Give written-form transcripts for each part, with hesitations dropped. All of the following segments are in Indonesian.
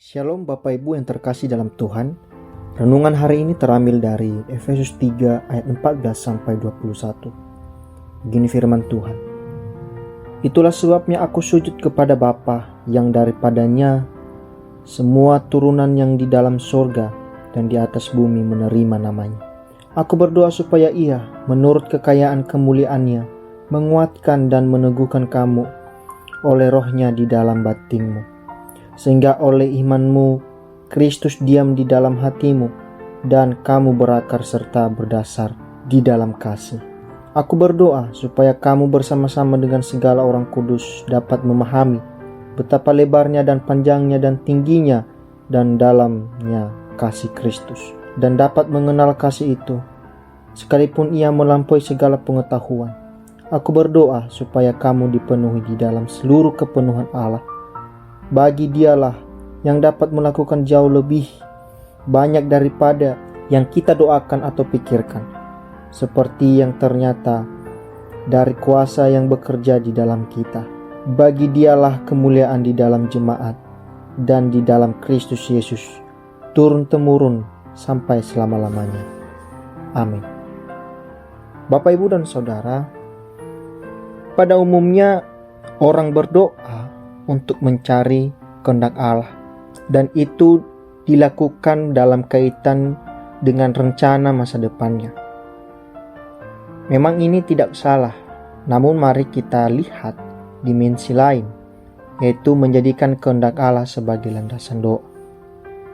Shalom Bapak Ibu yang terkasih dalam Tuhan. Renungan hari ini terambil dari Efesus 3 ayat 14 sampai 21. Begini firman Tuhan. Itulah sebabnya aku sujud kepada Bapa yang daripadanya semua turunan yang di dalam sorga dan di atas bumi menerima namanya. Aku berdoa supaya Ia menurut kekayaan kemuliaannya menguatkan dan meneguhkan kamu oleh rohnya di dalam batinmu, sehingga oleh imanmu Kristus diam di dalam hatimu dan kamu berakar serta berdasar di dalam kasih. Aku berdoa supaya kamu bersama-sama dengan segala orang kudus dapat memahami betapa lebarnya dan panjangnya dan tingginya dan dalamnya kasih Kristus, dan dapat mengenal kasih itu sekalipun ia melampaui segala pengetahuan. Aku berdoa supaya kamu dipenuhi di dalam seluruh kepenuhan Allah. Bagi Dialah yang dapat melakukan jauh lebih banyak daripada yang kita doakan atau pikirkan, seperti yang ternyata dari kuasa yang bekerja di dalam kita. Bagi Dialah kemuliaan di dalam jemaat dan di dalam Kristus Yesus, turun-temurun sampai selama-lamanya. Amin. Bapak, Ibu, dan Saudara, pada umumnya orang berdoa untuk mencari kehendak Allah, dan itu dilakukan dalam kaitan dengan rencana masa depannya. Memang ini tidak salah, namun mari kita lihat dimensi lain, yaitu menjadikan kehendak Allah sebagai landasan doa.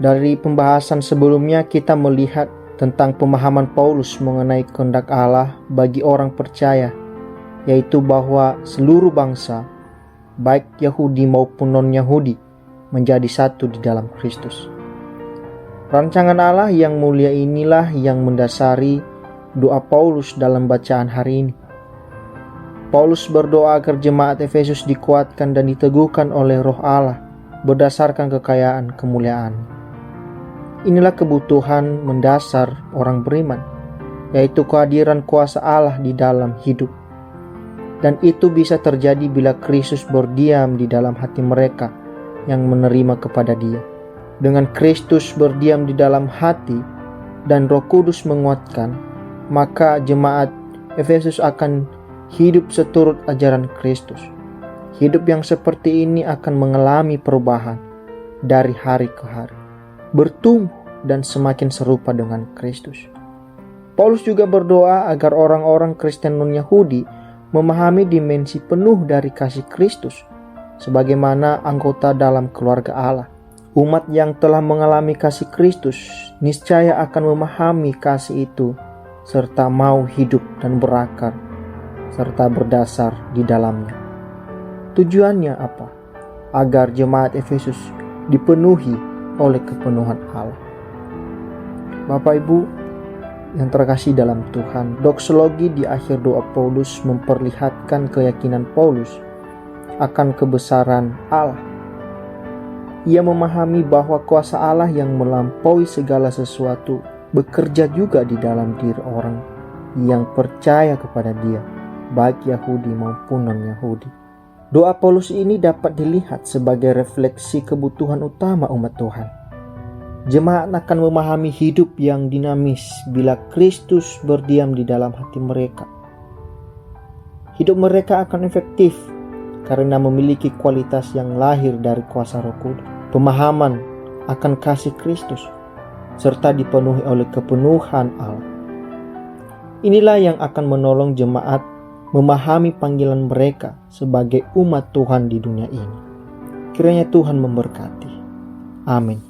Dari pembahasan sebelumnya kita melihat tentang pemahaman Paulus mengenai kehendak Allah bagi orang percaya, yaitu bahwa seluruh bangsa, baik Yahudi maupun non-Yahudi, menjadi satu di dalam Kristus. Rancangan Allah yang mulia inilah yang mendasari doa Paulus dalam bacaan hari ini. Paulus berdoa agar jemaat Efesus dikuatkan dan diteguhkan oleh Roh Allah berdasarkan kekayaan kemuliaan. Inilah kebutuhan mendasar orang beriman, yaitu kehadiran kuasa Allah di dalam hidup. Dan itu bisa terjadi bila Kristus berdiam di dalam hati mereka yang menerima kepada Dia. Dengan Kristus berdiam di dalam hati dan Roh Kudus menguatkan, maka jemaat Efesus akan hidup seturut ajaran Kristus. Hidup yang seperti ini akan mengalami perubahan dari hari ke hari, bertumbuh dan semakin serupa dengan Kristus. Paulus juga berdoa agar orang-orang Kristen non-Yahudi memahami dimensi penuh dari kasih Kristus sebagaimana anggota dalam keluarga Allah. Umat yang telah mengalami kasih Kristus niscaya akan memahami kasih itu serta mau hidup dan berakar serta berdasar di dalamnya. Tujuannya apa? Agar jemaat Efesus dipenuhi oleh kepenuhan Allah. Bapak, Ibu yang terkasih dalam Tuhan, doksologi di akhir doa Paulus memperlihatkan keyakinan Paulus akan kebesaran Allah. Ia memahami bahwa kuasa Allah yang melampaui segala sesuatu bekerja juga di dalam diri orang yang percaya kepada Dia, baik Yahudi maupun non-Yahudi. Doa Paulus ini dapat dilihat sebagai refleksi kebutuhan utama umat Tuhan. Jemaat akan memahami hidup yang dinamis bila Kristus berdiam di dalam hati mereka. Hidup mereka akan efektif karena memiliki kualitas yang lahir dari kuasa Roh Kudus, pemahaman akan kasih Kristus, serta dipenuhi oleh kepenuhan Allah. Inilah yang akan menolong jemaat memahami panggilan mereka sebagai umat Tuhan di dunia ini. Kiranya Tuhan memberkati. Amin.